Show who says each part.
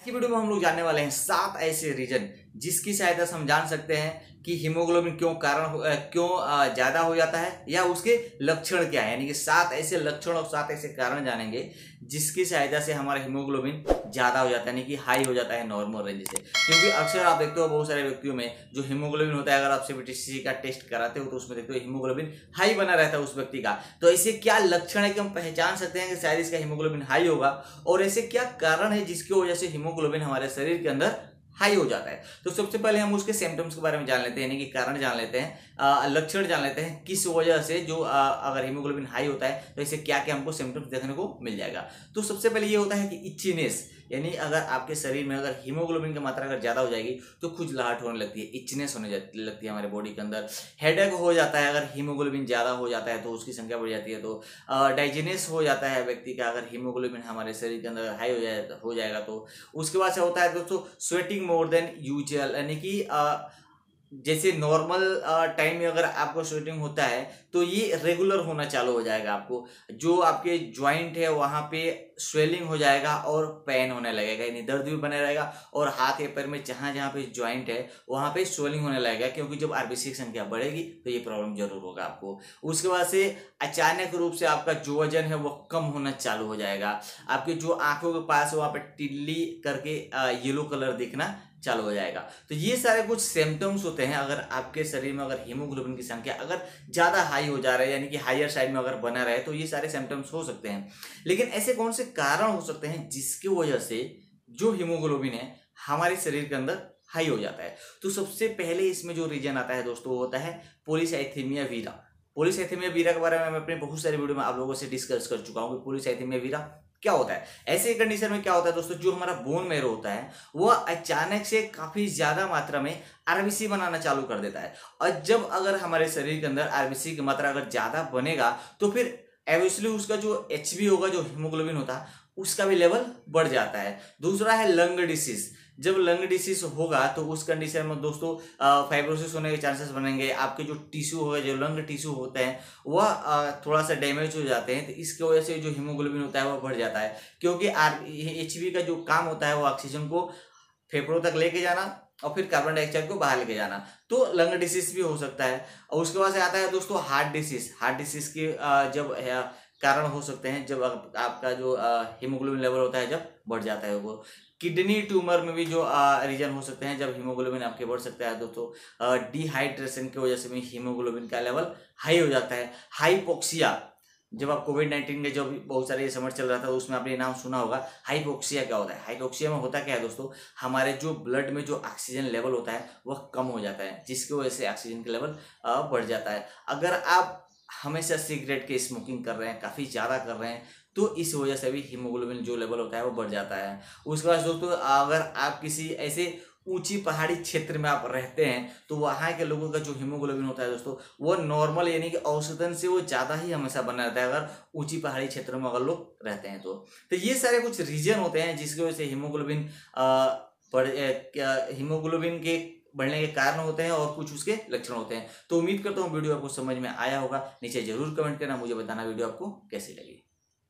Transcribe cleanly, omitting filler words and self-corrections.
Speaker 1: की वीडियो में हम लोग जानने वाले हैं 7 ऐसे रीजन जिसकी सहायता से हम जान सकते हैं कि हीमोग्लोबिन क्यों ज्यादा हो जाता है या उसके लक्षण क्या है। यानी कि 7 ऐसे लक्षण और 7 ऐसे कारण जानेंगे जिसकी सहायता से हमारा हीमोग्लोबिन ज्यादा हो जाता है, यानी कि हाई हो जाता है नॉर्मल रेंज से। क्योंकि अक्सर आप देखते हो बहुत सारे व्यक्तियों में जो हीमोग्लोबिन होता है, अगर आप सीबीसी का टेस्ट कराते हो तो उसमें देखते हो हीमोग्लोबिन हाई बना रहता है उस व्यक्ति का। तो ऐसे क्या लक्षण है कि हम पहचान सकते हैं कि शायद इसका हीमोग्लोबिन हाई होगा, और ऐसे क्या कारण है जिसकी वजह से हीमोग्लोबिन हमारे शरीर के अंदर हाई हो जाता है। तो सबसे पहले हम उसके सिम्टम्स के बारे में जान लेते हैं, यानी कि कारण जान लेते हैं, लक्षण जान लेते हैं किस वजह से जो अगर हीमोग्लोबिन हाई होता है तो इसे क्या क्या हमको सिम्टम्स देखने को मिल जाएगा। तो सबसे पहले ये होता है कि इच्चीनेस, यानी अगर आपके शरीर में अगर हीमोग्लोबिन की मात्रा अगर ज्यादा हो जाएगी तो खुजलाहट होने लगती है, इचनेस होने लगती है हमारे बॉडी के अंदर। हेडेक हो जाता है अगर हीमोग्लोबिन ज्यादा हो जाता है तो उसकी संख्या बढ़ जाती है। तो डाइजेनेस हो जाता है व्यक्ति का अगर हीमोग्लोबिन हमारे शरीर के अंदर हाई हो जाएगा तो। उसके बाद से होता है दोस्तों स्वेटिंग मोर देन यूजुअल, यानी कि जैसे नॉर्मल टाइम में अगर आपको स्वेटिंग होता है तो ये रेगुलर होना चालू हो जाएगा। आपको जो आपके ज्वाइंट है वहां पे स्वेलिंग हो जाएगा और पेन होने लगेगा, यानी दर्द भी बने रहेगा, और हाथ या पैर में जहां जहां पे ज्वाइंट है वहां पे स्वेलिंग होने लगेगा। क्योंकि जब आरबीसी की संख्या बढ़ेगी तो ये प्रॉब्लम जरूर होगा आपको। उसके बाद से अचानक रूप से आपका जो वजन है वो कम होना चालू हो जाएगा। आपके जो आंखों के पास वहां पे टिल्ली करके येलो कलर दिखना चालू हो जाएगा। तो ये सारे कुछ सिम्टम्स होते हैं अगर आपके शरीर में अगर हीमोग्लोबिन की संख्या अगर ज्यादा हाई हो जा रहा है, यानी कि हायर साइड में अगर बना रहे, तो ये सारे सिम्टम्स हो सकते हैं। लेकिन ऐसे कौन से कारण हो सकते हैं जिसकी वजह से जो हीमोग्लोबिन है हमारे शरीर के अंदर हाई हो जाता है। तो सबसे पहले इसमें जो रीजन आता है दोस्तों वो होता है पॉलीसाइथेमिया वीरा। पॉलीसाइथेमिया वीरा के बारे में मैं अपने बहुत सारे वीडियो में आप लोगों से डिस्कस कर चुका हूँ कि पॉलीसाइथेमिया वीरा क्या होता है। ऐसे कंडीशन में क्या होता है दोस्तों, जो हमारा बोन मैरो होता है वो अचानक से काफी ज्यादा मात्रा में आरबीसी बनाना चालू कर देता है। और जब अगर हमारे शरीर के अंदर आरबीसी की मात्रा अगर ज्यादा बनेगा तो फिर एब्वियसली उसका जो एचबी होगा, जो हीमोग्लोबिन होता है, उसका भी लेवल बढ़ जाता है। दूसरा है लंग डिसीज। जब लंग डिसीज होगा तो उस कंडीशन में दोस्तों फाइब्रोसिस होने के चांसेस बनेंगे। आपके जो टिश्यू होगा, जो लंग टिश्यू होते हैं वह थोड़ा सा डैमेज हो जाते हैं। तो इसकी वजह से जो हीमोग्लोबिन होता है वो बढ़ जाता है। क्योंकि एचबी का जो काम होता है वो ऑक्सीजन को फेफड़ों तक लेके जाना और फिर कार्बन डाइऑक्साइड को बाहर लेके जाना। तो लंग डिसीज भी हो सकता है। और उसके बाद से आता है दोस्तों हार्ट डिसीज। हार्ट डिसीज के जब कारण हो सकते हैं जब आपका जो हीमोग्लोबिन लेवल होता है जब बढ़ जाता है। वो किडनी ट्यूमर में भी जो रीजन हो सकते हैं जब हीमोग्लोबिन आपके बढ़ सकता है दोस्तों। डिहाइड्रेशन की वजह से भी हीमोग्लोबिन का लेवल हाई हो जाता है। हाइपोक्सिया, जब आप कोविड-19 के जब बहुत सारे ये समर चल रहा था तो उसमें आपने नाम सुना होगा। हाइपोक्सिया क्या होता है? हाइपोक्सिया में होता क्या है दोस्तों, हमारे जो ब्लड में जो ऑक्सीजन लेवल होता है वह कम हो जाता है, जिसकी वजह से ऑक्सीजन का लेवल बढ़ जाता है। अगर आप हमेशा सिगरेट के स्मोकिंग कर रहे हैं, काफ़ी ज़्यादा कर रहे हैं, तो इस वजह से भी हीमोग्लोबिन जो लेवल होता है वो बढ़ जाता है। उसके बाद दोस्तों अगर आप किसी ऐसे ऊंची पहाड़ी क्षेत्र में आप रहते हैं तो वहाँ के लोगों का जो हीमोग्लोबिन होता है दोस्तों वो नॉर्मल, यानी कि औसतन से वो ज़्यादा ही हमेशा बना रहता है अगर ऊंची पहाड़ी क्षेत्रों में अगर लोग रहते हैं तो ये सारे कुछ रीजन होते हैं जिसकी वजह से हीमोग्लोबिन के बढ़ने के कारण होते हैं और कुछ उसके लक्षण होते हैं। तो उम्मीद करता हूँ वीडियो आपको समझ में आया होगा। नीचे जरूर कमेंट करना, मुझे बताना वीडियो आपको कैसी लगी।